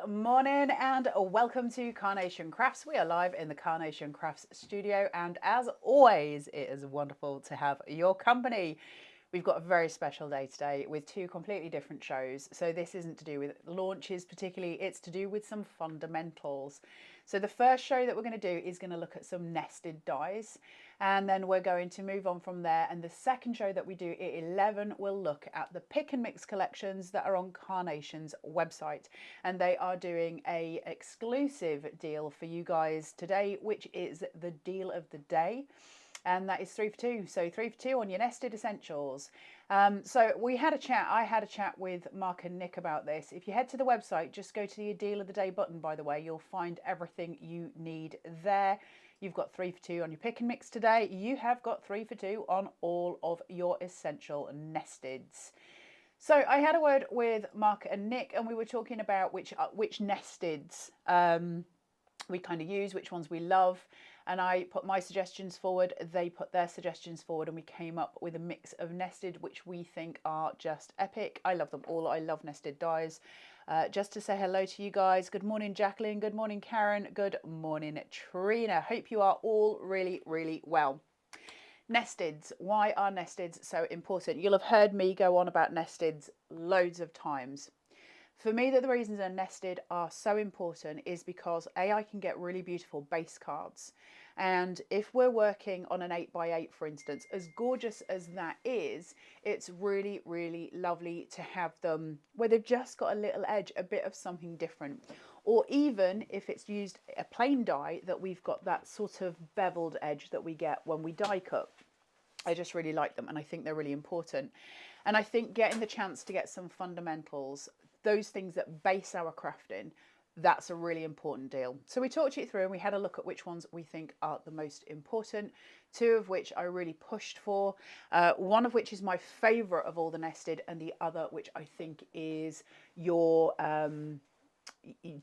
morning and welcome to Carnation Crafts. We are live in the Carnation Crafts studio, and as always, it is wonderful to have your company. We've got a very special day today with two completely different shows. So this isn't to do with launches particularly, it's to do with some fundamentals. So the first show that we're going to do is going to look at some nested dies, and then we're going to move on from there. And the second show that we do at 11 will look at the pick and mix collections that are on Carnation's website, and they are doing a exclusive deal for you guys today, which is the deal of the day. And that is 3 for 2. So 3 for 2 on your nested essentials. So we had a chat. I had a chat with Mark and Nick about this. If you head to the website, just go to the deal of the day button, by the way, you'll find everything you need there. You've got 3 for 2 on your pick and mix today. You have got 3 for 2 on all of your essential nesteds. So I had a word with Mark and Nick, and we were talking about which nesteds we kind of use, which ones we love. And I put my suggestions forward, they put their suggestions forward, and we came up with a mix of nested, which we think are just epic. I love them all. I love nested dies. Just to say hello to you guys. Good morning, Jacqueline. Good morning, Karen. Good morning, Trina. Hope you are all really, really well. Nesteds. Why are nesteds so important? You'll have heard me go on about nesteds loads of times. For me, the reasons a nested are so important is because I can get really beautiful base cards. And if we're working on an 8x8, for instance, as gorgeous as that is, it's really, really lovely to have them where they've just got a little edge, a bit of something different. Or even if it's used a plain die, that we've got that sort of beveled edge that we get when we die cut. I just really like them, and I think they're really important. And I think getting the chance to get some fundamentals, those things that base our crafting, that's a really important deal. So we talked it through and we had a look at which ones we think are the most important, two of which I really pushed for, one of which is my favourite of all the nested, and the other which I think is your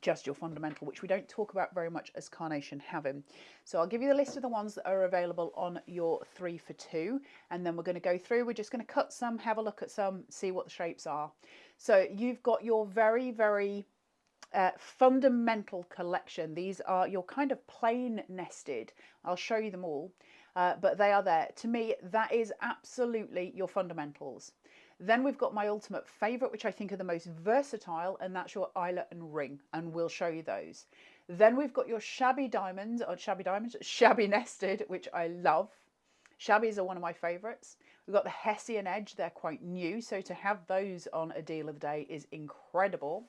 just your fundamental, which we don't talk about very much as Carnation having. So I'll give you the list of the ones that are available on your 3 for 2, and then we're going to go through. We're just going to cut some, have a look at some, see what the shapes are. So you've got your very, very fundamental collection. These are your kind of plain nested. I'll show you them all, but they are there. To me, that is absolutely your fundamentals. Then we've got my ultimate favourite, which I think are the most versatile, and that's your eyelet and ring, and we'll show you those. Then we've got your shabby diamonds, or shabby nested, which I love. Shabbies are one of my favourites. We've got the Hessian edge, they're quite new, so to have those on a deal of the day is incredible.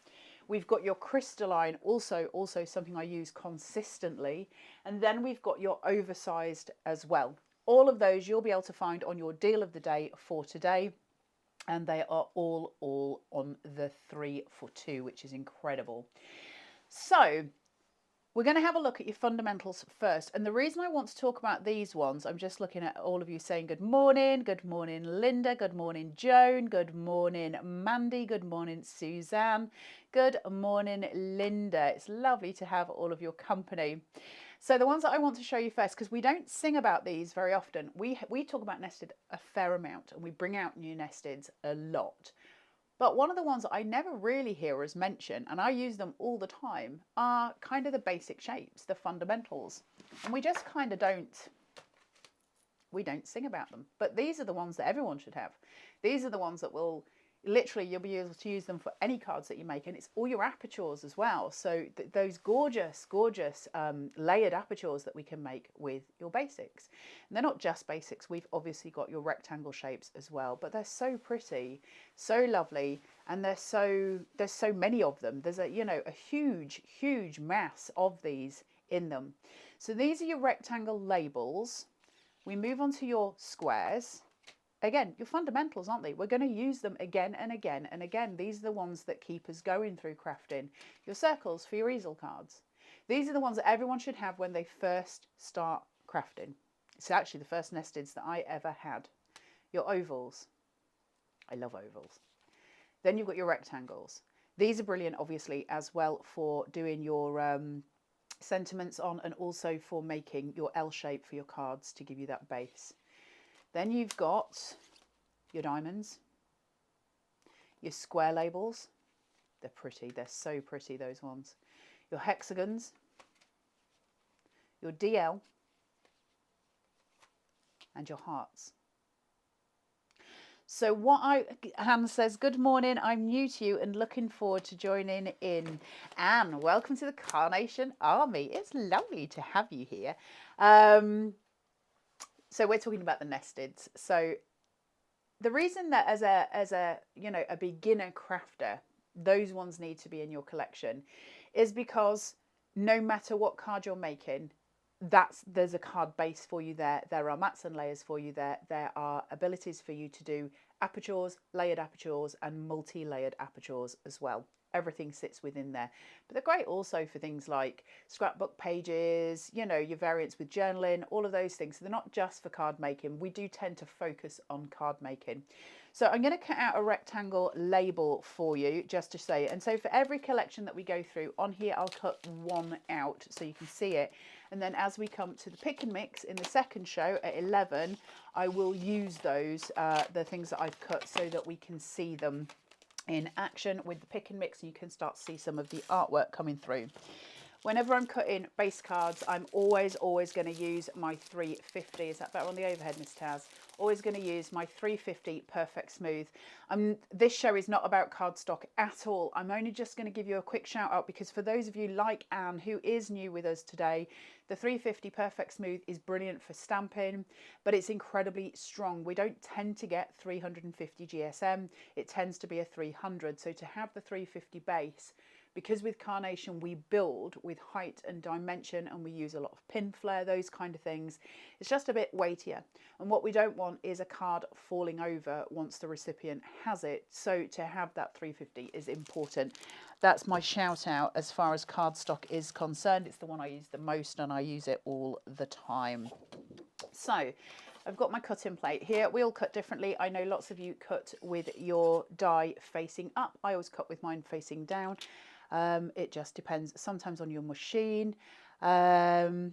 We've got your crystalline, also something I use consistently. And then we've got your oversized as well. All of those you'll be able to find on your deal of the day for today. And they are all on the 3 for 2, which is incredible. So we're going to have a look at your fundamentals first. And the reason I want to talk about these ones, I'm just looking at all of you saying good morning, Linda, good morning, Joan, good morning, Mandy, good morning, Suzanne, good morning, Linda. It's lovely to have all of your company. So the ones that I want to show you first, because we don't sing about these very often, we talk about nested a fair amount, and we bring out new nesteds a lot. But one of the ones that I never really hear as mentioned, and I use them all the time, are kind of the basic shapes, the fundamentals. And we just kind of don't sing about them. But these are the ones that everyone should have. These are the ones that will, literally, you'll be able to use them for any cards that you make, and it's all your apertures as well. So those gorgeous layered apertures that we can make with your basics. And they're not just basics, we've obviously got your rectangle shapes as well, but they're so pretty, so lovely, and there's so many of them. There's a huge mass of these in them. So these are your rectangle labels. We move on to your squares. Again, your fundamentals, aren't they? We're going to use them again and again and again. These are the ones that keep us going through crafting. Your circles for your easel cards. These are the ones that everyone should have when they first start crafting. It's actually the first nesteds that I ever had. Your ovals. I love ovals. Then you've got your rectangles. These are brilliant, obviously, as well for doing your sentiments on, and also for making your L shape for your cards to give you that base. Then you've got your diamonds, your square labels. they're pretty. They're so pretty, those ones. Your hexagons, your DL, and your hearts. So Anne says, good morning, I'm new to you and looking forward to joining in. Anne, welcome to the Carnation Army. It's lovely to have you here. So we're talking about the nesteds. So the reason that as a a beginner crafter, those ones need to be in your collection is because no matter what card you're making, there's a card base for you there. There are mats and layers for you there. There are abilities for you to do apertures, layered apertures, and multi-layered apertures as well. Everything sits within there. But they're great also for things like scrapbook pages, your variants with journaling, all of those things. So they're not just for card making. We do tend to focus on card making. So I'm going to cut out a rectangle label for you just to say it. And so for every collection that we go through on here, I'll cut one out so you can see it. And then as we come to the pick and mix in the second show at 11, I will use those, the things that I've cut, so that we can see them in action with the pick and mix, and you can start to see some of the artwork coming through. Whenever I'm cutting base cards, I'm always going to use my 350. Is that better on the overhead, Miss Taz? Always going to use my 350 Perfect Smooth. This show is not about cardstock at all. I'm only just going to give you a quick shout out because for those of you like Anne, who is new with us today, the 350 Perfect Smooth is brilliant for stamping, but it's incredibly strong. We don't tend to get 350 GSM. It tends to be a 300. So to have the 350 base, because with Carnation we build with height and dimension and we use a lot of pin flare, those kind of things, it's just a bit weightier. And what we don't want is a card falling over once the recipient has it. So to have that 350 is important. That's my shout out as far as cardstock is concerned. It's the one I use the most and I use it all the time. So I've got my cutting plate here. We all cut differently. I know lots of you cut with your die facing up. I always cut with mine facing down. It just depends sometimes on your machine. Linda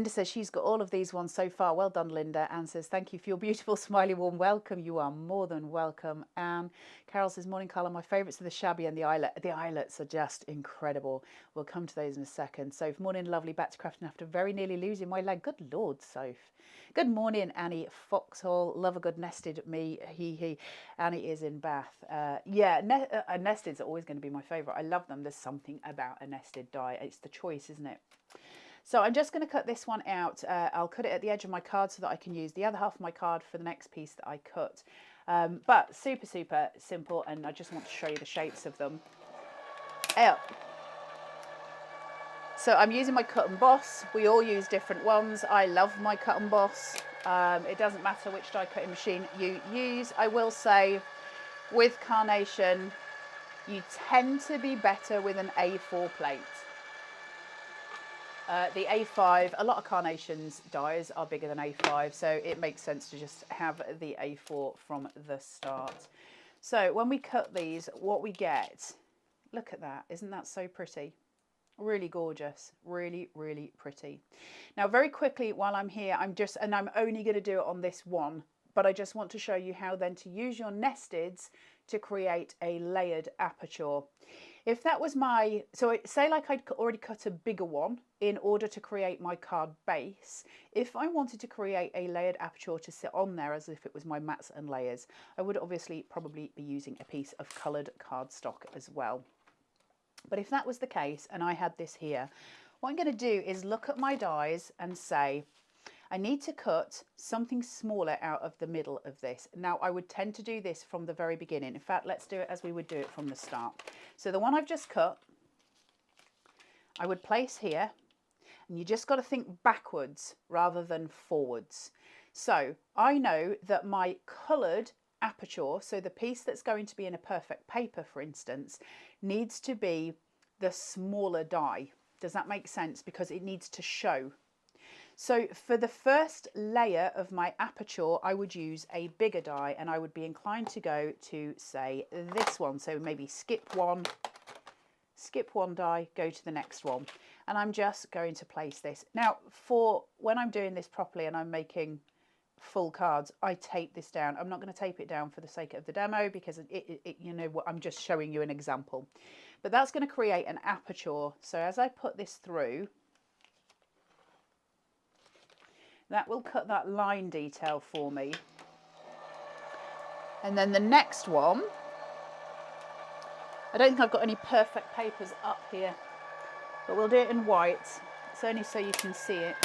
says she's got all of these ones so far. Well done, Linda. Anne says, thank you for your beautiful smiley warm welcome. You are more than welcome, Anne. Carol says, morning, Carla. My favourites are the shabby and the eyelet. The eyelets are just incredible. We'll come to those in a second. Soph, morning, lovely. Back to crafting after very nearly losing my leg. Good Lord, Soph. Good morning, Annie Foxhall. Love a good nested me. He. Annie is in Bath. Nesteds are always going to be my favourite. I love them. There's something about a nested die. It's the choice, isn't it? So I'm just going to cut this one out. I'll cut it at the edge of my card so that I can use the other half of my card for the next piece that I cut. But super, super simple, and I just want to show you the shapes of them. So I'm using my cut and boss. We all use different ones. I love my cut and boss. It doesn't matter which die cutting machine you use. I will say with Carnation, you tend to be better with an A4 plate. The A5, a lot of Carnation's dies are bigger than A5, so it makes sense to just have the A4 from the start. So when we cut these, what we get, look at that, isn't that so pretty? Really gorgeous, really, really pretty. Now, very quickly while I'm here, I'm only going to do it on this one, but I just want to show you how then to use your nesteds to create a layered aperture. If that was say like I'd already cut a bigger one in order to create my card base, if I wanted to create a layered aperture to sit on there as if it was my mats and layers, I would obviously probably be using a piece of coloured cardstock as well. But if that was the case and I had this here, what I'm going to do is look at my dies and say, I need to cut something smaller out of the middle of this. Now, I would tend to do this from the very beginning. In fact, let's do it as we would do it from the start. So the one I've just cut, I would place here, and you just got to think backwards rather than forwards. So I know that my coloured aperture, so the piece that's going to be in a perfect paper, for instance, needs to be the smaller die. Does that make sense? Because it needs to show. So for the first layer of my aperture, I would use a bigger die, and I would be inclined to go to, say, this one. So maybe skip one die, go to the next one. And I'm just going to place this. Now, for when I'm doing this properly and I'm making full cards, I tape this down. I'm not going to tape it down for the sake of the demo because you know what, I'm just showing you an example. But that's going to create an aperture. So as I put this through, that will cut that line detail for me. And then the next one, I don't think I've got any perfect papers up here, but we'll do it in white. It's only so you can see it.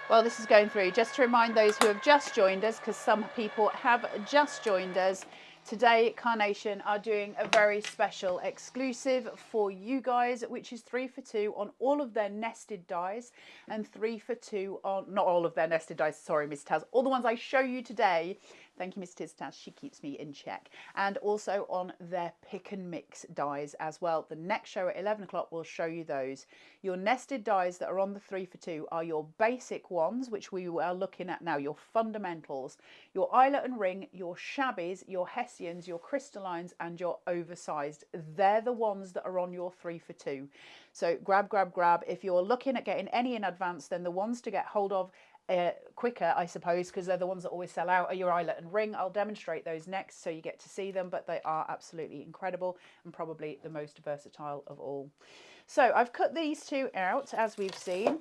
Well, this is going through, just to remind those who have just joined us, because some people have just joined us, today Carnation are doing a very special exclusive for you guys, which is 3 for 2 on all of their nested dies, and 3 for 2 on, not all of their nested dies, sorry Miss Taz, all the ones I show you today. Thank you, Miss Taz, she keeps me in check. And also on their pick and mix dies as well. The next show at 11 o'clock will show you those. Your nested dies that are on the 3 for 2 are your basic ones, which we are looking at now, your fundamentals, your eyelet and ring, your shabbies, your hessians, your crystallines, and your oversized. They're the ones that are on your 3 for 2. So grab, grab, grab. If you're looking at getting any in advance, then the ones to get hold of quicker, I suppose, because they're the ones that always sell out, are your eyelet and ring. I'll demonstrate those next so you get to see them, but they are absolutely incredible and probably the most versatile of all. So I've cut these two out, as we've seen.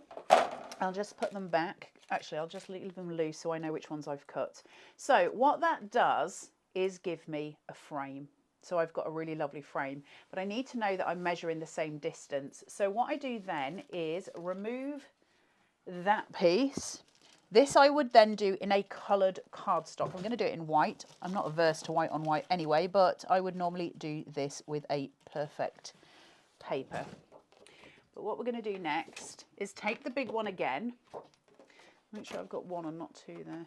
I'll just put them back. Actually, I'll just leave them loose so I know which ones I've cut. So what that does is give me a frame. So I've got a really lovely frame, but I need to know that I'm measuring the same distance. So what I do then is remove that piece. This I would then do in a coloured cardstock. I'm going to do it in white. I'm not averse to white on white anyway, but I would normally do this with a perfect paper. But what we're going to do next is take the big one again. Make sure I've got one and not two there.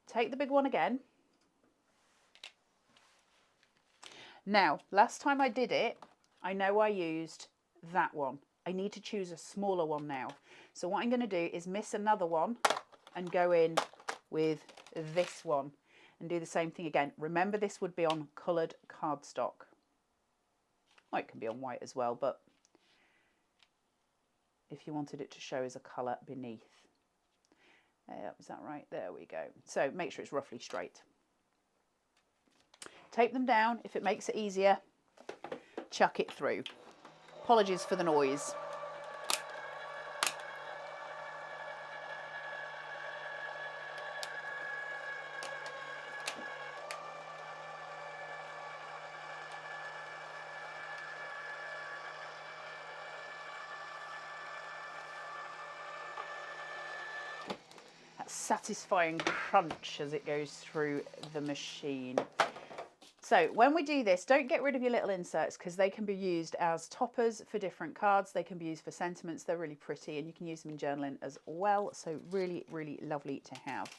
Take the big one again. Now, last time I did it, I know I used that one. I need to choose a smaller one now. So what I'm going to do is miss another one and go in with this one and do the same thing again. Remember, this would be on coloured cardstock. Well, it can be on white as well, but if you wanted it to show as a colour beneath. Is that right? There we go. So make sure it's roughly straight. Tape them down. If it makes it easier, chuck it through. Apologies for the noise. That satisfying crunch as it goes through the machine. So when we do this, don't get rid of your little inserts because they can be used as toppers for different cards. They can be used for sentiments. They're really pretty and you can use them in journaling as well. So really, really lovely to have.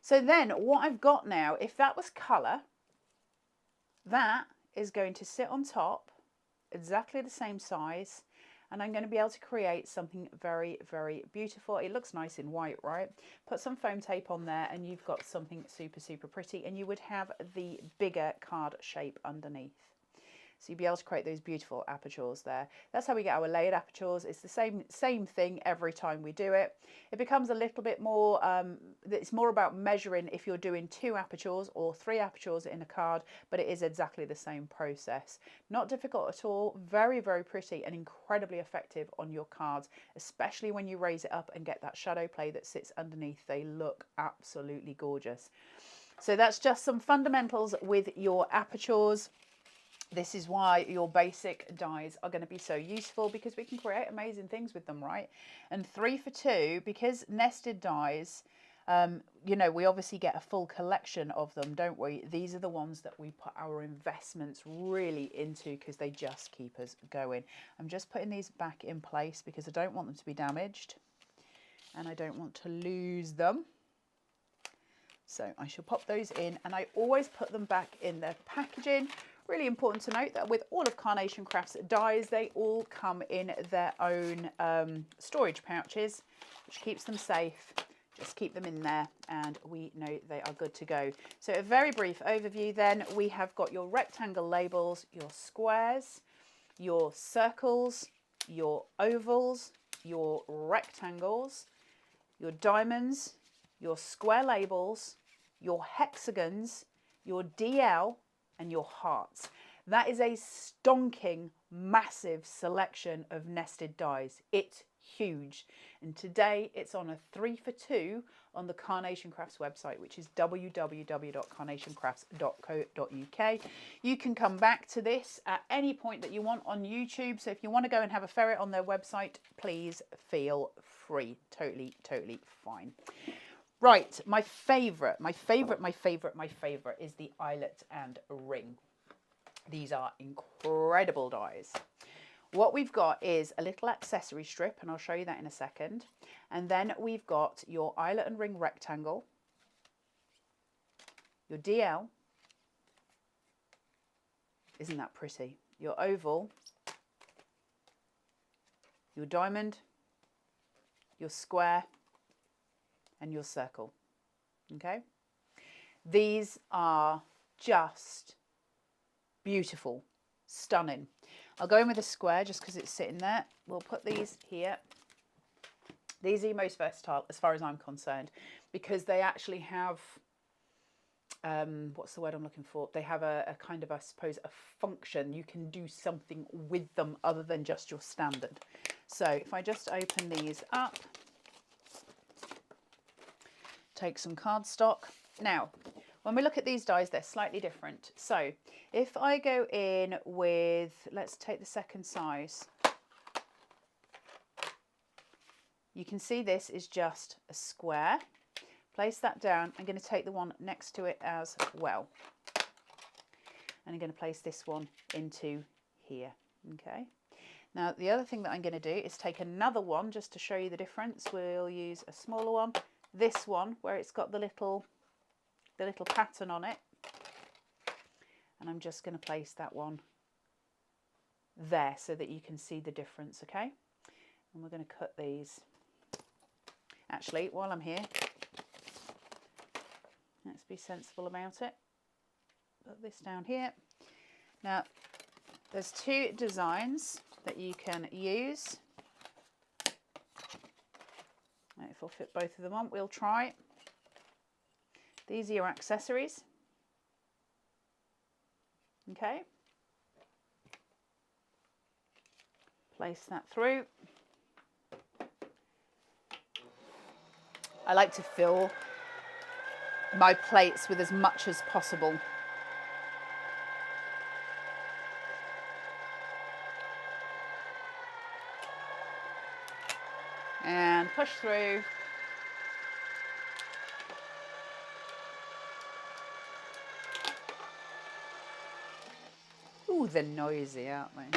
So then what I've got now, if that was colour, that is going to sit on top, exactly the same size. And I'm going to be able to create something very, very beautiful. It looks nice in white, right? Put some foam tape on there and you've got something super, super pretty. And you would have the bigger card shape underneath. So you'll be able to create those beautiful apertures there. That's how we get our layered apertures. It's the same thing every time we do it. It becomes a little bit more, it's more about measuring if you're doing 2 apertures or 3 apertures in a card, but it is exactly the same process. Not difficult at all, very, very pretty and incredibly effective on your cards, especially when you raise it up and get that shadow play that sits underneath. They look absolutely gorgeous. So that's just some fundamentals with your apertures. This is why your basic dies are going to be so useful because we can create amazing things with them, right? And 3 for 2, because nested dies, you know, we obviously get a full collection of them, don't we? These are the ones that we put our investments really into because they just keep us going. I'm just putting these back in place because I don't want them to be damaged and I don't want to lose them. So I shall pop those in and I always put them back in their packaging. Really important to note that with all of Carnation Crafts dies, they all come in their own storage pouches, which keeps them safe. Just keep them in there and we know they are good to go. So a very brief overview then. We have got your rectangle labels, your squares, your circles, your ovals, your rectangles, your diamonds, your square labels, your hexagons, your DL, and your hearts. That is a stonking, massive selection of nested dies. It's huge. And today it's on a 3 for 2 on the Carnation Crafts website, which is www.carnationcrafts.co.uk. You can come back to this at any point that you want on YouTube. So if you want to go and have a ferret on their website, please feel free. Totally fine. Right, my favourite is the eyelet and ring. These are incredible dies. What we've got is a little accessory strip, and I'll show you that in a second. And then we've got your eyelet and ring rectangle, your DL, isn't that pretty? Your oval, your diamond, your square, and your circle. Okay, these are just beautiful, stunning. I'll go in with a square just because it's sitting there. We'll put these here. These are your most versatile as far as I'm concerned, because they actually have what's the word I'm looking for? They have a kind of, I suppose, a function. You can do something with them other than just your standard. So if I just open these up, take some cardstock. Now, when we look at these dies, they're slightly different. So if I go in with, let's take the second size. You can see this is just a square. Place that down. I'm going to take the one next to it as well. And I'm going to place this one into here. Okay. Now, the other thing that I'm going to do is take another one just to show you the difference. We'll use a smaller one. This one, where it's got the little pattern on it, and I'm just going to place that one there so that you can see the difference. Okay, and we're going to cut these. Actually, while I'm here, let's be sensible about it. Put this down here. Now, there's two designs that you can use. If I'll fit both of them on, we'll try. These are your accessories. Okay. Place that through. I like to fill my plates with as much as possible. And push through. Ooh, they're noisy, aren't they?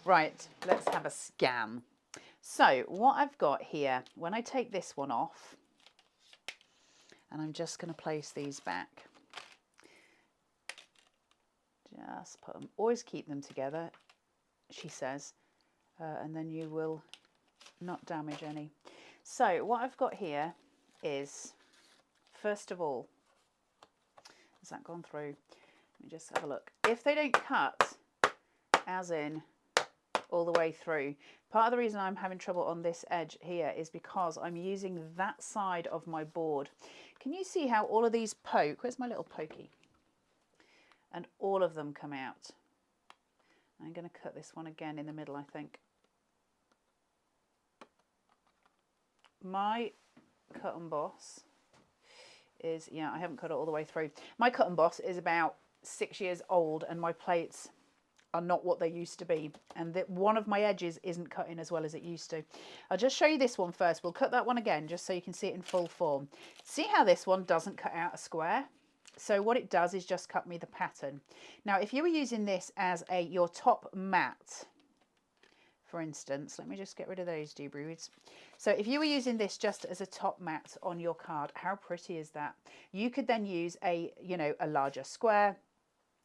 Right, let's have a scan. So what I've got here, when I take this one off, and I'm just going to place these back. Just put them, always keep them together, she says, and then you will not damage any. So what I've got here is, first of all, has that gone through? Let me just have a look. If they don't cut, as in all the way through, part of the reason I'm having trouble on this edge here is because I'm using that side of my board. Can you see how all of these poke? Where's my little pokey? And all of them come out. I'm going to cut this one again in the middle, I think. My cut and boss is, yeah, I haven't cut it all the way through. My cut and boss is about 6 years old, and my plates are not what they used to be, and that one of my edges isn't cutting as well as it used to. I'll just show you this one first. We'll cut that one again just so you can see it in full form. See how this one doesn't cut out a square? So what it does is just cut me the pattern. Now if you were using this as your top mat, for instance, let me just get rid of those debris. So if you were using this just as a top mat on your card, how pretty is that? You could then use a larger square.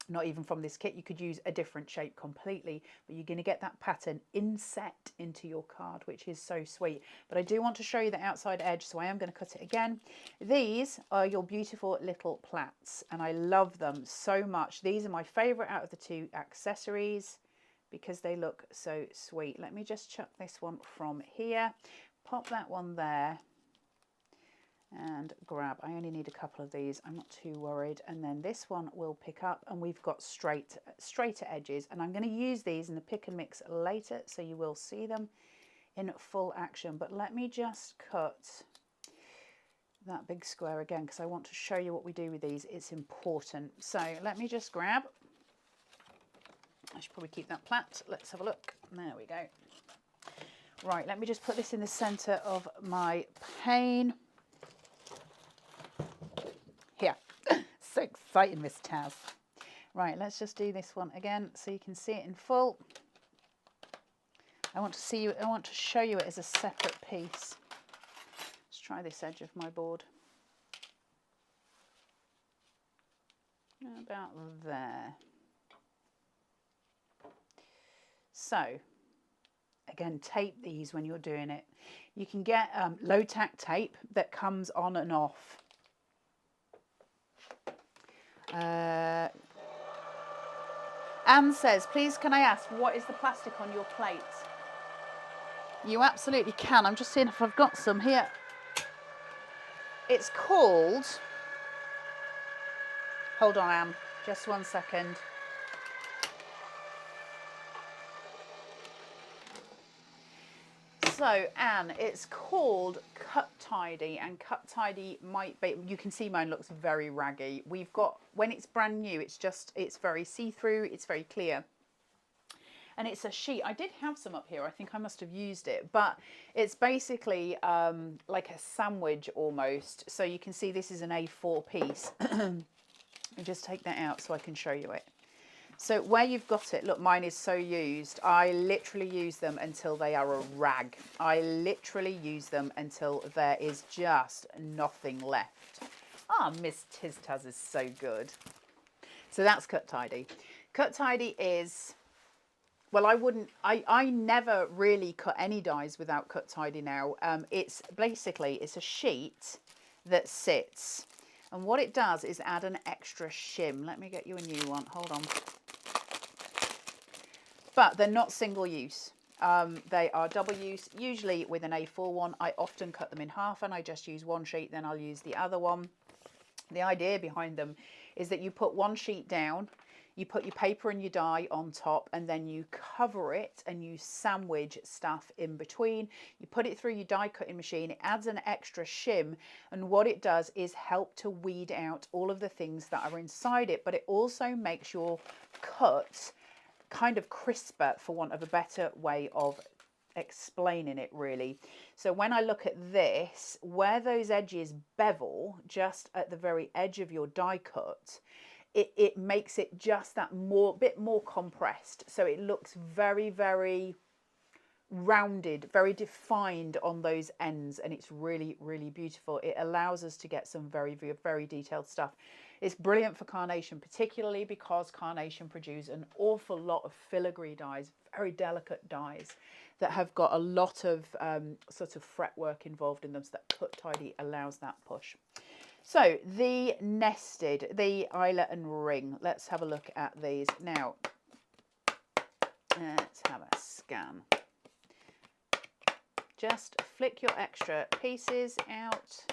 Not even from this kit, you could use a different shape completely, but you're going to get that pattern inset into your card, which is so sweet. But I do want to show you the outside edge, so I am going to cut it again. These are your beautiful little plaits, and I love them so much. These are my favorite out of the two accessories because they look so sweet. Let me just chuck this one from here, pop that one there, and grab, I only need a couple of these, I'm not too worried, and then this one will pick up, and we've got straighter edges, and I'm going to use these in the pick and mix later, so you will see them in full action. But let me just cut that big square again, because I want to show you what we do with these. It's important. So let me just grab, I should probably keep that flat, let's have a look, there we go. Right, let me just put this in the center of my pane. Here. So exciting, Miss Taz. Right, let's just do this one again so you can see it in full. I want to show you it as a separate piece. Let's try this edge of my board. About there. So, again, tape these when you're doing it. You can get low tack tape that comes on and off. Anne says, please can I ask, what is the plastic on your plate? You absolutely can. I'm just seeing if I've got some here. It's called, hold on Anne, just 1 second. So Anne, it's called Cut Tidy, and Cut Tidy might be, you can see mine looks very raggy. We've got, when it's brand new, it's very see-through, it's very clear. And it's a sheet. I did have some up here. I think I must have used it, but it's basically like a sandwich almost. So you can see this is an A4 piece. I'll just take that out so I can show you it. So where you've got it, look, mine is so used. I literally use them until they are a rag. I literally use them until there is just nothing left. Ah, Miss Tiz Taz is so good. So that's Cut Tidy. Cut Tidy is, well, I never really cut any dies without Cut Tidy now. It's basically, it's a sheet that sits. And what it does is add an extra shim. Let me get you a new one, hold on. But they're not single use. They are double use, usually with an A4 one. I often cut them in half and I just use one sheet, then I'll use the other one. The idea behind them is that you put one sheet down, you put your paper and your die on top, and then you cover it and you sandwich stuff in between. You put it through your die cutting machine, it adds an extra shim, and what it does is help to weed out all of the things that are inside it, but it also makes your cut kind of crisper, for want of a better way of explaining it really. So when I look at this, where those edges bevel just at the very edge of your die cut, it makes it just that bit more compressed, so it looks very, very rounded, very defined on those ends, and it's really, really beautiful. It allows us to get some very, very, very detailed stuff. It's brilliant for Carnation, particularly because Carnation produce an awful lot of filigree dies, very delicate dies that have got a lot of sort of fretwork involved in them, so that Cut Tidy allows that push. So the nested, the eyelet and ring, let's have a look at these. Now, let's have a scan. Just flick your extra pieces out.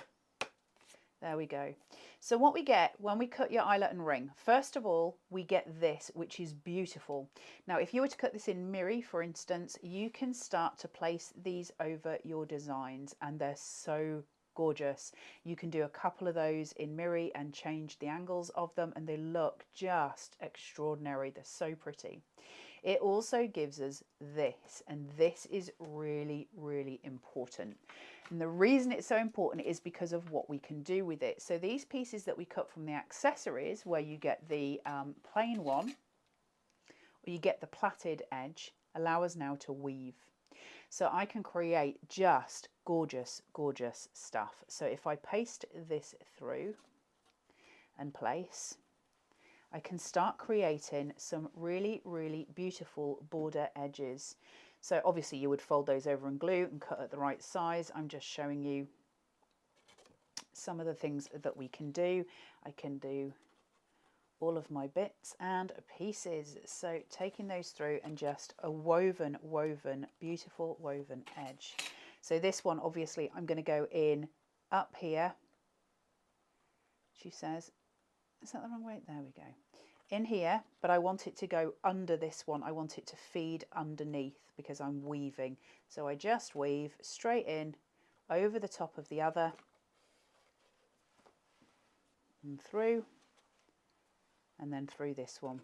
There we go. So what we get when we cut your eyelet and ring, first of all, we get this, which is beautiful. Now, if you were to cut this in Miri, for instance, you can start to place these over your designs, and they're so gorgeous. You can do a couple of those in Miri and change the angles of them, and they look just extraordinary. They're so pretty. It also gives us this, and this is really, really important. And the reason it's so important is because of what we can do with it. So these pieces that we cut from the accessories, where you get the plain one, or you get the plaited edge, allow us now to weave. So I can create just gorgeous, gorgeous stuff. So if I paste this through and place, I can start creating some really, really beautiful border edges. So obviously you would fold those over and glue and cut at the right size. I'm just showing you some of the things that we can do. I can do all of my bits and pieces. So taking those through and just a woven, beautiful woven edge. So this one, obviously, I'm going to go in up here. She says, is that the wrong way? There we go. In here, but I want it to go under this one. I want it to feed underneath because I'm weaving. So I just weave straight in over the top of the other and through, and then through this one.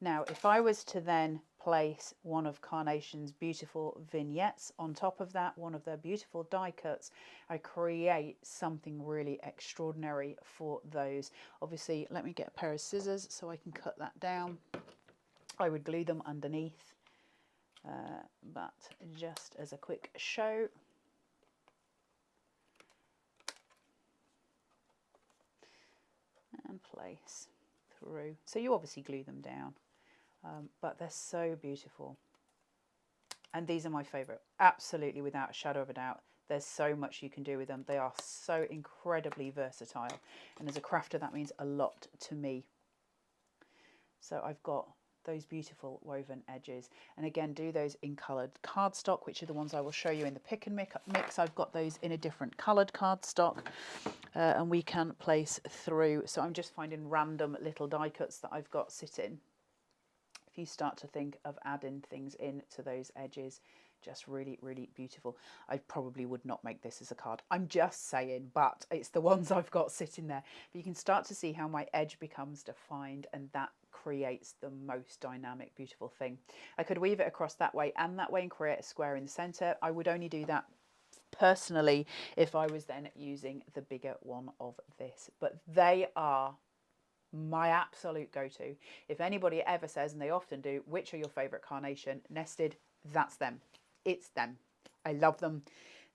Now, if I was to then place one of Carnation's beautiful vignettes on top of that, one of their beautiful die cuts, I create something really extraordinary for those. Obviously, let me get a pair of scissors so I can cut that down. I would glue them underneath, but just as a quick show. And place through. So you obviously glue them down. But they're so beautiful, and these are my favorite, absolutely, without a shadow of a doubt. There's so much you can do with them. They are so incredibly versatile, and as a crafter that means a lot to me. So I've got those beautiful woven edges, and again, do those in coloured cardstock, which are the ones I will show you in the pick and mix. I've got those in a different coloured cardstock, and we can place through. So I'm just finding random little die cuts that I've got sitting. If you start to think of adding things into those edges, just really, really beautiful. I probably would not make this as a card. I'm just saying, but it's the ones I've got sitting there. But you can start to see how my edge becomes defined, and that creates the most dynamic, beautiful thing. I could weave it across that way and create a square in the center. I would only do that personally if I was then using the bigger one of this. But they are my absolute go-to. If anybody ever says, and they often do, which are your favorite Carnation nested, that's them. It's them. I love them.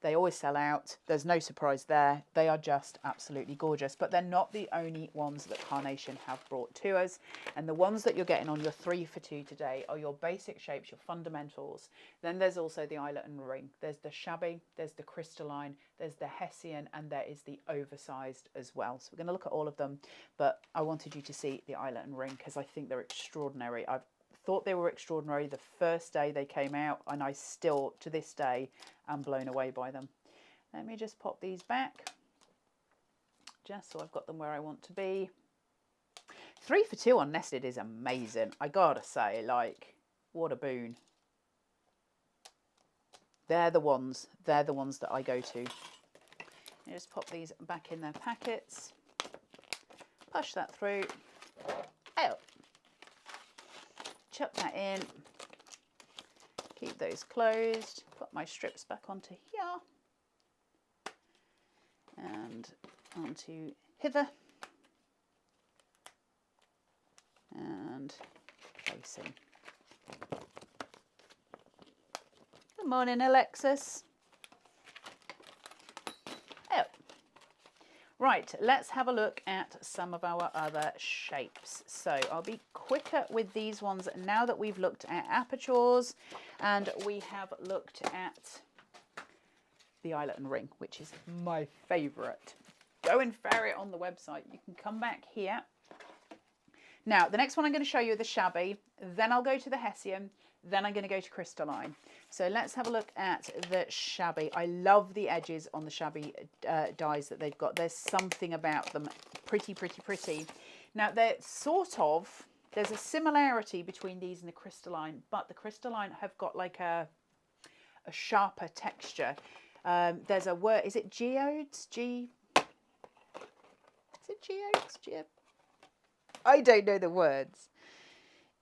They always sell out. There's no surprise there. They are just absolutely gorgeous, but they're not the only ones that Carnation have brought to us. And the ones that you're getting on your 3 for 2 today are your basic shapes, your fundamentals. Then there's also the eyelet and ring. There's the shabby, there's the crystalline, there's the Hessian, and there is the oversized as well. So we're going to look at all of them, but I wanted you to see the eyelet and ring because I think they're extraordinary. I've thought they were extraordinary the first day they came out, and I still to this day am blown away by them. Let me just pop these back just so I've got them where I want to be. 3 for 2 on nested is amazing. I gotta say, like, what a boon. They're the ones that I go to. You just pop these back in their packets, push that through, out, chuck that in, keep those closed, put my strips back onto here and onto hither and placing. Good morning, Alexis. Oh. Right, let's have a look at some of our other shapes. So I'll be quicker with these ones now that we've looked at apertures and we have looked at the eyelet and ring, which is my favourite. Go and fare it on the website. You can come back here. Now, the next one I'm going to show you is the shabby, then I'll go to the Hessian, then I'm going to go to crystalline. So let's have a look at the shabby. I love the edges on the shabby dies that they've got. There's something about them, pretty. Now, they're sort of, there's a similarity between these and the crystalline, but the crystalline have got like a sharper texture. There's a word, is it geodes? Is it geodes? I don't know the words.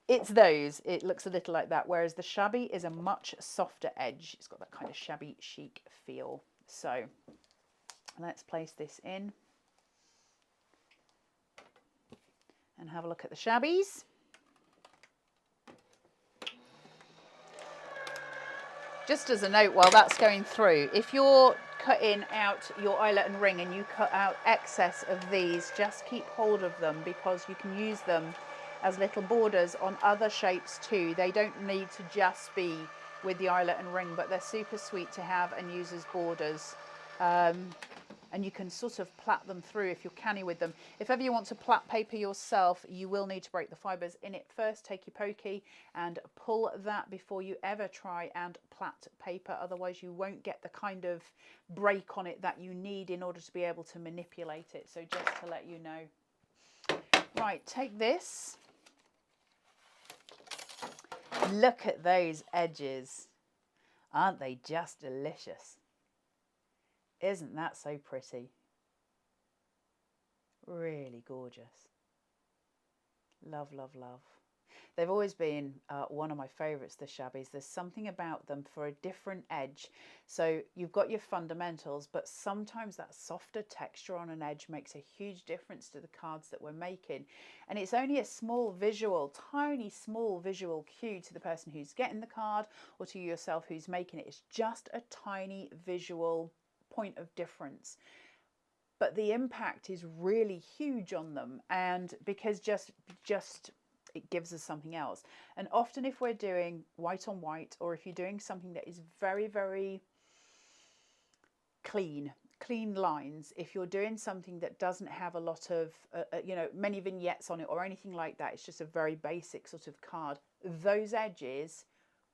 It's those. It looks a little like that, whereas the shabby is a much softer edge. It's got that kind of shabby chic feel. So let's place this in and have a look at the shabbies. Just as a note while that's going through, if you're cutting out your eyelet and ring and you cut out excess of these, just keep hold of them because you can use them as little borders on other shapes too. They don't need to just be with the eyelet and ring, but they're super sweet to have and use as borders. and you can sort of plait them through if you're canny with them. If ever you want to plait paper yourself, you will need to break the fibres in it first. Take your pokey and pull that before you ever try and plait paper. Otherwise you won't get the kind of break on it that you need in order to be able to manipulate it. So just to let you know. Right, take this. Look at those edges. Aren't they just delicious? Isn't that so pretty? Really gorgeous. Love, love, love. They've always been one of my favourites, the shabbies. There's something about them for a different edge. So you've got your fundamentals, but sometimes that softer texture on an edge makes a huge difference to the cards that we're making. And it's only a small visual, tiny small visual cue to the person who's getting the card or to yourself who's making it. It's just a tiny visual point of difference. But the impact is really huge on them, and because just it gives us something else. And often if we're doing white on white, or if you're doing something that is very, very clean lines, if you're doing something that doesn't have a lot of, you know, many vignettes on it or anything like that, it's just a very basic sort of card, those edges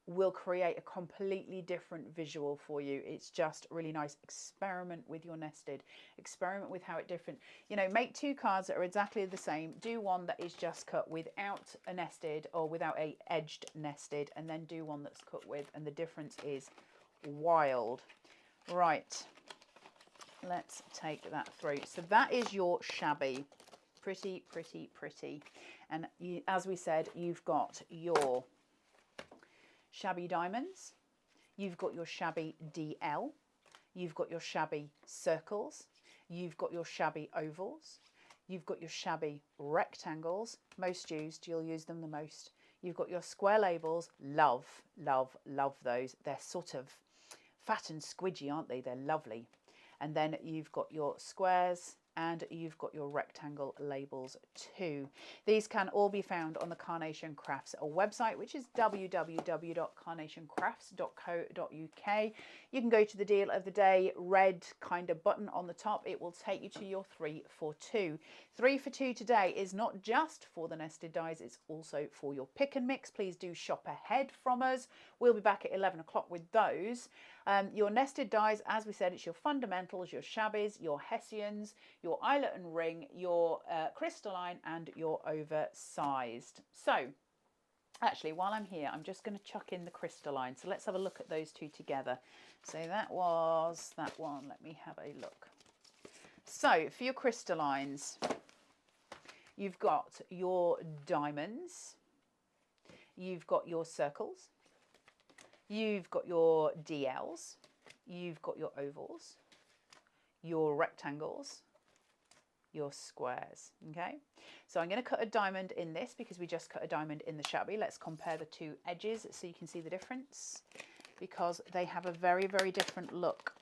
will create a completely different visual for you. It's just really nice. Experiment with your nested, experiment with how it different, you know, make two cards that are exactly the same, do one that is just cut without a nested or without a edged nested, and then do one that's cut with, and the difference is wild. Right, let's take that through. So that is your shabby. Pretty, pretty, pretty. And you, as we said, you've got your shabby diamonds, you've got your shabby DL, you've got your shabby circles, you've got your shabby ovals, you've got your shabby rectangles, most used, you'll use them the most. You've got your square labels, love, love, love those. They're sort of fat and squidgy, aren't they? They're lovely. And then you've got your squares, and you've got your rectangle labels too. These can all be found on the Carnation Crafts website, which is www.carnationcrafts.co.uk. You can go to the deal of the day, red kind of button on the top. It will take you to your 3 for 2. 3 for 2 today is not just for the nested dies, it's also for your pick and mix. Please do shop ahead from us. We'll be back at 11 o'clock with those. Your nested dies, as we said, it's your fundamentals, your shabbies, your hessians, your eyelet and ring, your crystalline, and your oversized. So actually, while I'm here, I'm just going to chuck in the crystalline. So let's have a look at those two together. So that was that one. Let me have a look. So for your crystallines, you've got your diamonds, you've got your circles, you've got your DLs, you've got your ovals, your rectangles, your squares. Okay, so I'm going to cut a diamond in this because we just cut a diamond in the shabby. Let's compare the two edges so you can see the difference, because they have a very, very different look.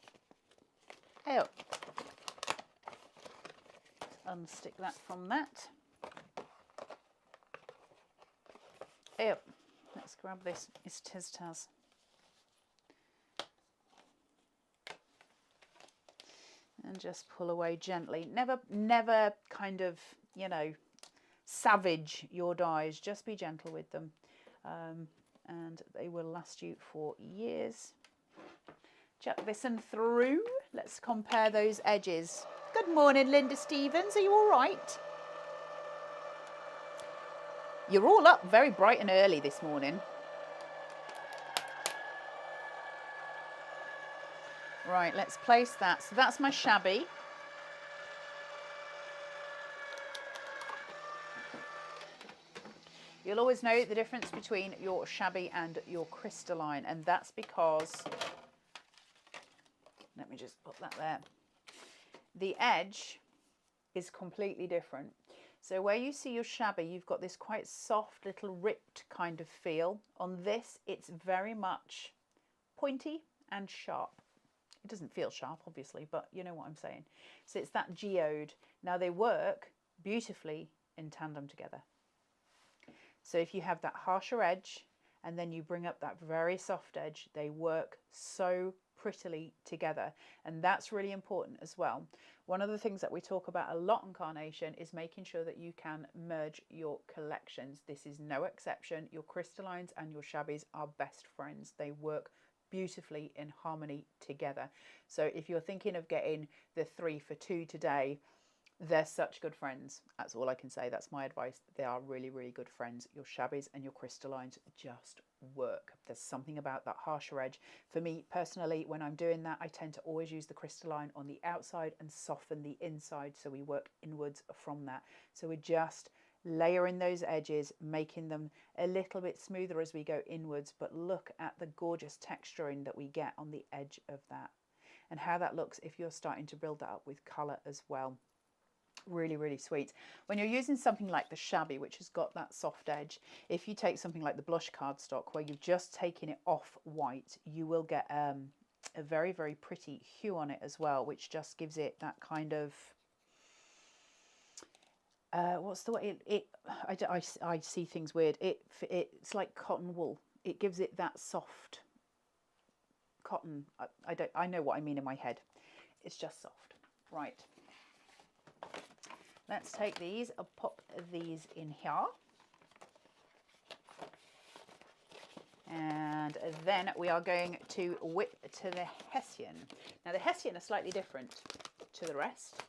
Oh, unstick that from that. Oh, let's grab this. It's Taz. And just pull away gently. Never kind of, you know, savage your dies. Just be gentle with them. And they will last you for years. Chuck this one through. Let's compare those edges. Good morning, Linda Stevens. Are you all right? You're all up very bright and early this morning. Right, let's place that. So that's my shabby. You'll always know the difference between your shabby and your crystalline, and that's because, let me just put that there, the edge is completely different. So where you see your shabby, you've got this quite soft little ripped kind of feel. On this, it's very much pointy and sharp. It doesn't feel sharp, obviously, but you know what I'm saying. So it's that geode. Now they work beautifully in tandem together. So if you have that harsher edge and then you bring up that very soft edge. They work so prettily together, and that's really important as well. One of the things that we talk about a lot on Carnation is making sure that you can merge your collections. This is no exception. Your crystallines and your shabbies are best friends. They work beautifully in harmony together. So if you're thinking of getting the 3 for 2 today, they're such good friends. That's all I can say. That's my advice. They are really, really good friends. Your shabbies and your crystallines just work. There's something about that harsher edge. For me personally, when I'm doing that, I tend to always use the crystalline on the outside and soften the inside, so we work inwards from that. So we're just layering those edges, making them a little bit smoother as we go inwards, but look at the gorgeous texturing that we get on the edge of that and how that looks if you're starting to build that up with colour as well. Really, really sweet. When you're using something like the shabby, which has got that soft edge, if you take something like the blush cardstock where you've just taken it off white, you will get a very, very pretty hue on it as well, which just gives it that kind of what's the way I see things weird. It's like cotton wool. It gives it that soft cotton. I know what I mean in my head. It's just soft. Right. Let's take these, I'll pop these in here. And then we are going to whip to the Hessian. Now the Hessian are slightly different to the rest.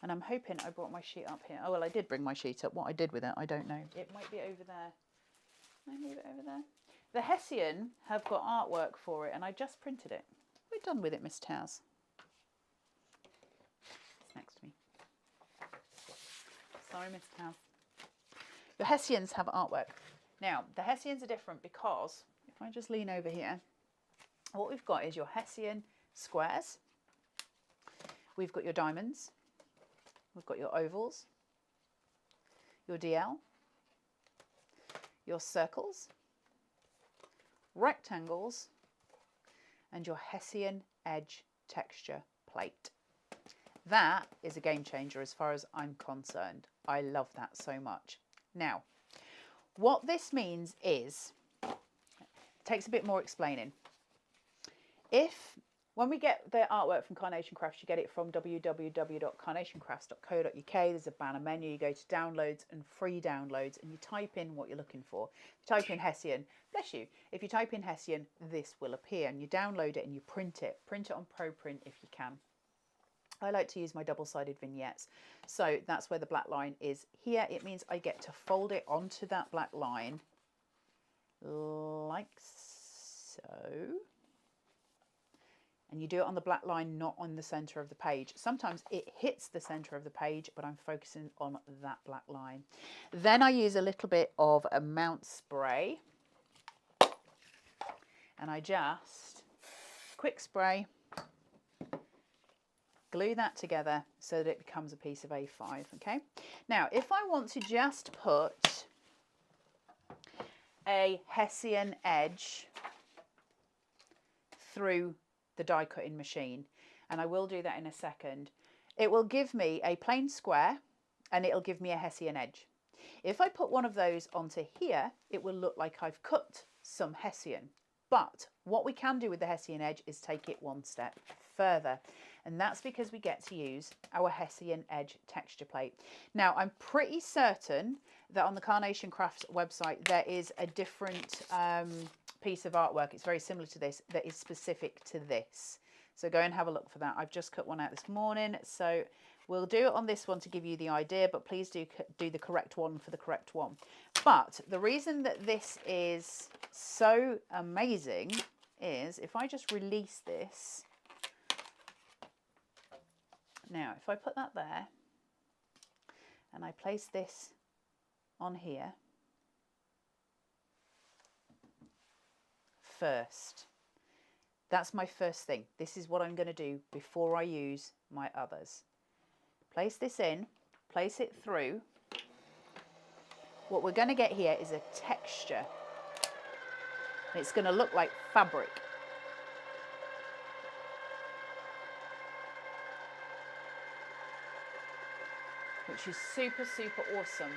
And I'm hoping I brought my sheet up here. Oh, well, I did bring my sheet up. What I did with it, I don't know. It might be over there. Can I move it over there? The Hessian have got artwork for it, and I just printed it. We're done with it, Miss Taz. It's next to me. Sorry, Miss Taz. The Hessians have artwork. Now, the Hessians are different because, if I just lean over here, what we've got is your Hessian squares. We've got your diamonds. We've got your ovals, your DL, your circles, rectangles, and your Hessian edge texture plate. That is a game changer as far as I'm concerned. I love that so much. Now, what this means is, it takes a bit more explaining. When we get the artwork from Carnation Crafts, you get it from www.carnationcrafts.co.uk. There's a banner menu. You go to downloads and free downloads, and you type in what you're looking for. If you type in Hessian, bless you. If you type in Hessian, this will appear, and you download it and you print it. Print it on ProPrint if you can. I like to use my double-sided vignettes. So that's where the black line is here. It means I get to fold it onto that black line like so. And you do it on the black line, not on the center of the page. Sometimes it hits the center of the page, but I'm focusing on that black line. Then I use a little bit of a Mount spray. And I just, quick spray, glue that together so that it becomes a piece of A5, okay? Now, if I want to just put a Hessian edge through the die cutting machine, and I will do that in a second, it will give me a plain square and it'll give me a Hessian edge. If I put one of those onto here, it will look like I've cut some Hessian. But what we can do with the Hessian edge is take it one step further. And that's because we get to use our Hessian edge texture plate. Now, I'm pretty certain that on the Carnation Crafts website, there is a different piece of artwork. It's very similar to this that is specific to this. So go and have a look for that. I've just cut one out this morning. So we'll do it on this one to give you the idea, but please do the correct one for the correct one. But the reason that this is so amazing is if I just release this. Now, if I put that there and I place this on here first, that's my first thing. This is what I'm going to do before I use my others. Place this in, place it through. What we're going to get here is a texture. It's going to look like fabric. Which is super, super awesome.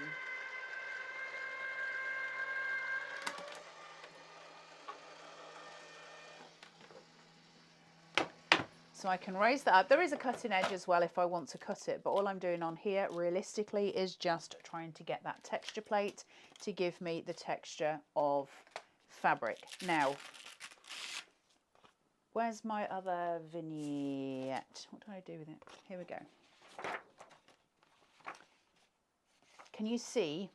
So I can raise that up. There is a cutting edge as well if I want to cut it, but all I'm doing on here realistically is just trying to get that texture plate to give me the texture of fabric. Now, where's my other vignette? What do I do with it? Here we go. Can you see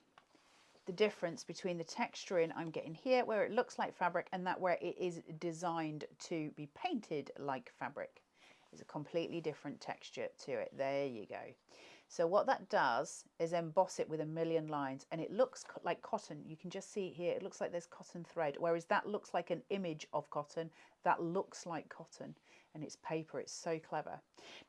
the difference between the texturing I'm getting here, where it looks like fabric, and that where it is designed to be painted like fabric? There's a completely different texture to it. There you go. So what that does is emboss it with a million lines, and it looks like cotton. You can just see it here. It looks like there's cotton thread, whereas that looks like an image of cotton. That looks like cotton, and it's paper. It's so clever.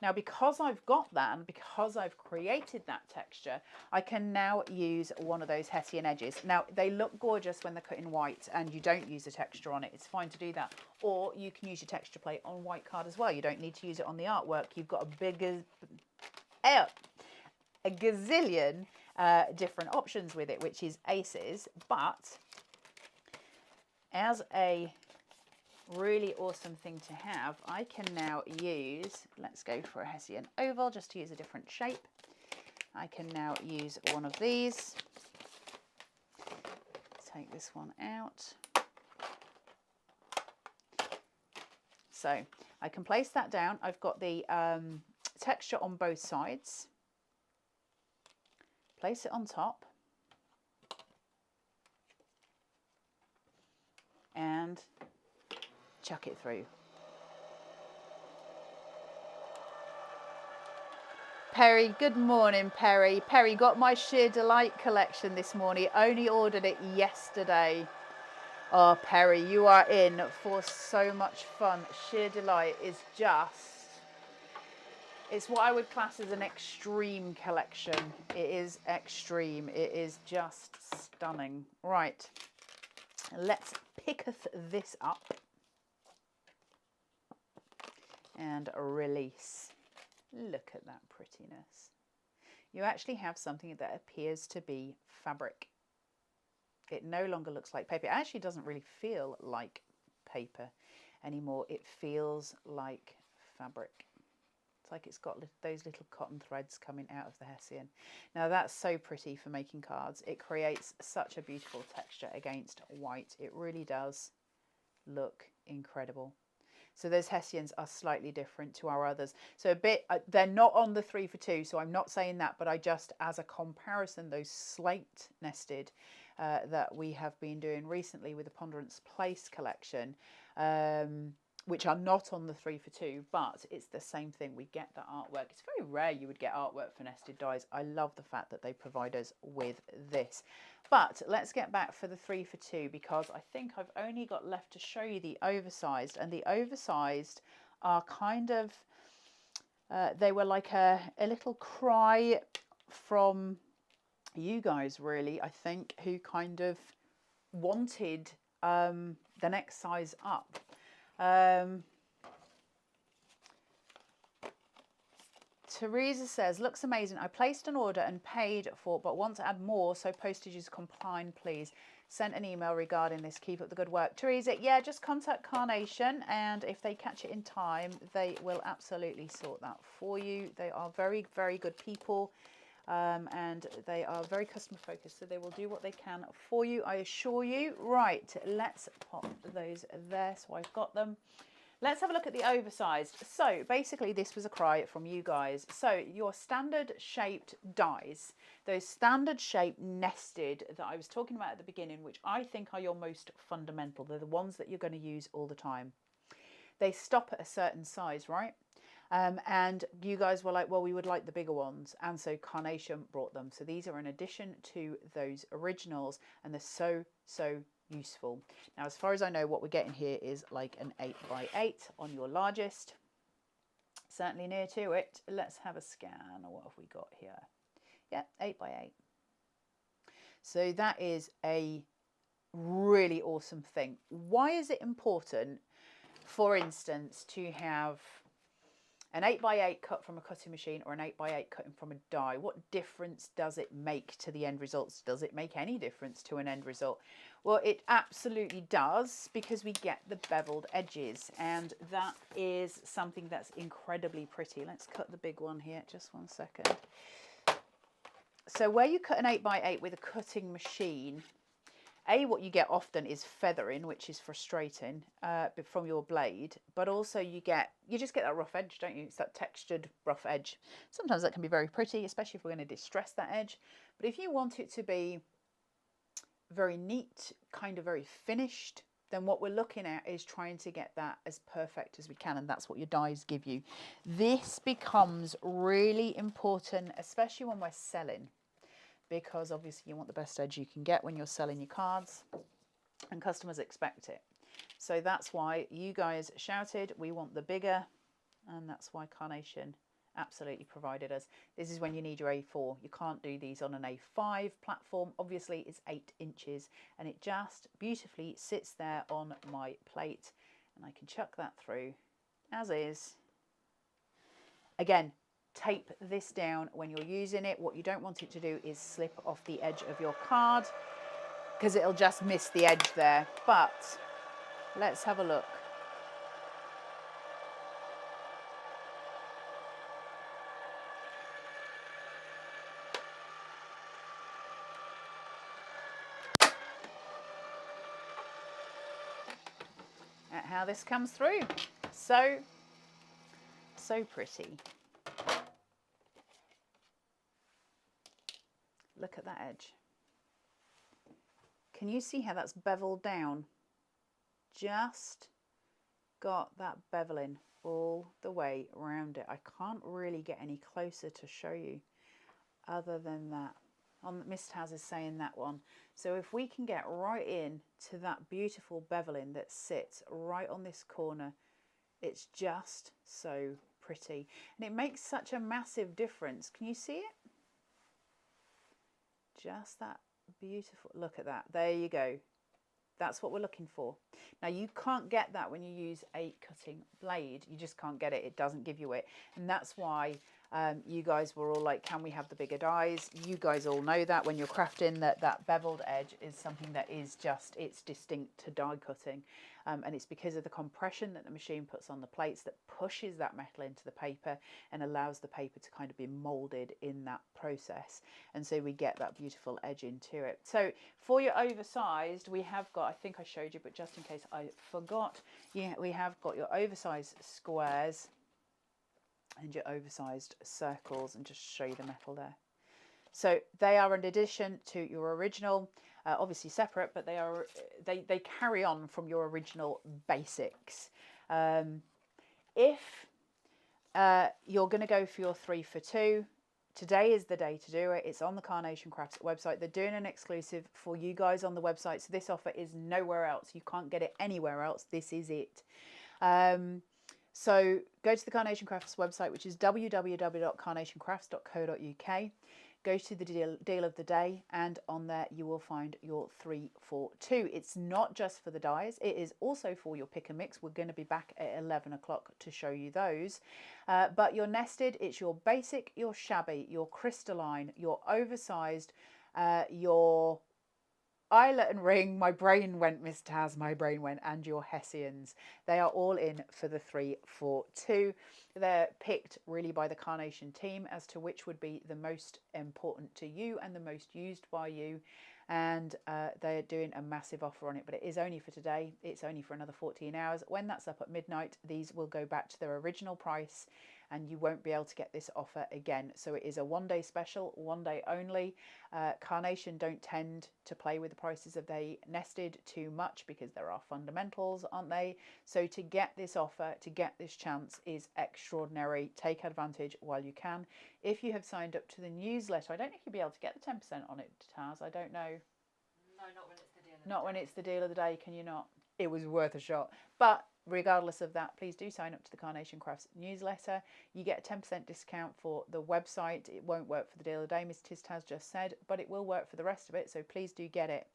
Now, because I've got that, and because I've created that texture, I can now use one of those Hessian edges. Now, they look gorgeous when they're cut in white, and you don't use a texture on it. It's fine to do that. Or you can use your texture plate on white card as well. You don't need to use it on the artwork. You've got a gazillion different options with it, which is aces. But as a really awesome thing to have, I can now use, let's go for a Hessian oval just to use a different shape. I can now use one of these. Take this one out. So I can place that down. I've got the texture on both sides. Place it on top. And chuck it through. Perry, good morning, Perry. Perry got my Sheer Delight collection this morning. Only ordered it yesterday. Oh, Perry, you are in for so much fun. Sheer Delight is just, it's what I would class as an extreme collection. It is extreme. It is just stunning. Right, let's picketh this up and release. Look at that prettiness. You actually have something that appears to be fabric. It no longer looks like paper. It actually doesn't really feel like paper anymore. It feels like fabric. It's like it's got those little cotton threads coming out of the Hessian. Now that's so pretty for making cards. It creates such a beautiful texture against white. It really does look incredible. So those Hessians are slightly different to our others. So a bit, they're not on the 3 for 2, so I'm not saying that, but I just, as a comparison, those slate nested that we have been doing recently with the Ponderance Place collection, which are not on the 3 for 2, but it's the same thing. We get that artwork. It's very rare you would get artwork for nested dies. I love the fact that they provide us with this. But let's get back for the 3 for 2, because I think I've only got left to show you the oversized, and the oversized are kind of, they were like a little cry from you guys, really, I think, who kind of wanted the next size up. Teresa says, looks amazing. I placed an order and paid for, but want to add more, so postage is compliant, please. Sent an email regarding this. Keep up the good work. Teresa, yeah, just contact Carnation, and if they catch it in time, they will absolutely sort that for you. They are very, very good people, and they are very customer focused, so they will do what they can for you, I assure you. Right, let's pop those there, so I've got them. Let's have a look at the oversized. So basically this was a cry from you guys. So your standard shaped dies, those standard shaped nested that I was talking about at the beginning, which I think are your most fundamental. They're the ones that you're going to use all the time. They stop at a certain size, right? And you guys were like, well, we would like the bigger ones. And so Carnation brought them. So these are an addition to those originals, and they're so, so useful. Now, as far as I know, what we're getting here is like an 8x8 on your largest, certainly near to it. Let's have a scan. What have we got here? Yeah, 8x8. So that is a really awesome thing. Why is it important, for instance, to have an 8x8 cut from a cutting machine or an 8x8 cutting from a die? What difference does it make to the end results? Does it make any difference to an end result? Well, it absolutely does, because we get the beveled edges, and that is something that's incredibly pretty. Let's cut the big one here, just 1 second. So where you cut an 8x8 with a cutting machine, what you get often is feathering, which is frustrating from your blade, but also you just get that rough edge, don't you? It's that textured rough edge. Sometimes that can be very pretty, especially if we're going to distress that edge. But if you want it to be very neat, kind of very finished, then what we're looking at is trying to get that as perfect as we can, and that's what your dies give you. This becomes really important, especially when we're selling, because obviously you want the best edge you can get when you're selling your cards, and customers expect it. So that's why you guys shouted, we want the bigger, and that's why Carnation absolutely provided us. This is when you need your A4. You can't do these on an A5 platform. Obviously it's 8 inches, and it just beautifully sits there on my plate, and I can chuck that through as is. Again, tape this down when you're using it. What you don't want it to do is slip off the edge of your card, because it'll just miss the edge there. But let's have a look. At how this comes through. So pretty. Look at that edge. Can you see how that's beveled down? Just got that beveling all the way around it. I can't really get any closer to show you other than that. Miss Taz is saying that one. So if we can get right in to that beautiful beveling that sits right on this corner, it's just so pretty. And it makes such a massive difference. Can you see it? Just that beautiful, look at that. There you go. That's what we're looking for. Now you can't get that when you use a cutting blade. You just can't get it. It doesn't give you it. And that's why you guys were all like, can we have the bigger dies? You guys all know that when you're crafting, that beveled edge is something that is just, it's distinct to die cutting. And it's because of the compression that the machine puts on the plates that pushes that metal into the paper and allows the paper to kind of be molded in that process. And so we get that beautiful edge into it. So for your oversized, we have got, I think I showed you, but just in case I forgot, yeah, we have got your oversized squares and your oversized circles, and just show you the metal there. So they are an addition to your original, obviously separate, but they carry on from your original basics. If you're going to go for your 3 for 2, today is the day to do it. It's on the Carnation Crafts website. They're doing an exclusive for you guys on the website. So this offer is nowhere else. You can't get it anywhere else. This is it. So go to the Carnation Crafts website, which is www.carnationcrafts.co.uk. Go to the deal of the day, and on there you will find your 3 for 2. It's not just for the dies, it is also for your pick and mix. We're going to be back at 11 o'clock to show you those. But your nested, it's your basic, your shabby, your crystalline, your oversized, your eyelet and ring, my brain went, Miss Taz, my brain went, and your Hessians. They are all in for the 3 for 2. They're picked really by the Carnation team as to which would be the most important to you and the most used by you. And they're doing a massive offer on it, but it is only for today. It's only for another 14 hours. When that's up at midnight, these will go back to their original price, and you won't be able to get this offer again. So it is a one-day special, one day only. Carnation don't tend to play with the prices of they nested too much, because there are fundamentals, aren't they? So to get this offer, to get this chance is extraordinary. Take advantage while you can. If you have signed up to the newsletter, I don't know if you'll be able to get the 10% on it, Taz. I don't know. No, not when it's the deal of the day. Not when it's the deal of the day, can you not? It was worth a shot. But regardless of that, please do sign up to the Carnation Crafts newsletter. You get a 10% discount for the website. It won't work for the deal of the day, Miss Taz just said, but it will work for the rest of it, so please do get it.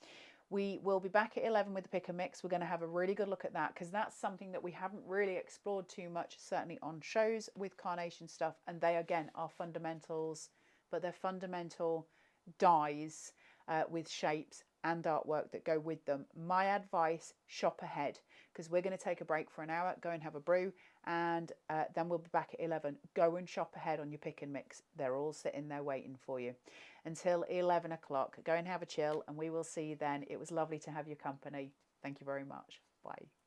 We will be back at 11 with the pick and mix. We're going to have a really good look at that, because that's something that we haven't really explored too much, certainly on shows with Carnation stuff. And they, again, are fundamentals, but they're fundamental dies with shapes and artwork that go with them. My advice, shop ahead, because we're going to take a break for an hour, go and have a brew, and then we'll be back at 11. Go and shop ahead on your pick and mix. They're all sitting there waiting for you. Until 11 o'clock, go and have a chill, and we will see you then. It was lovely to have your company. Thank you very much. Bye.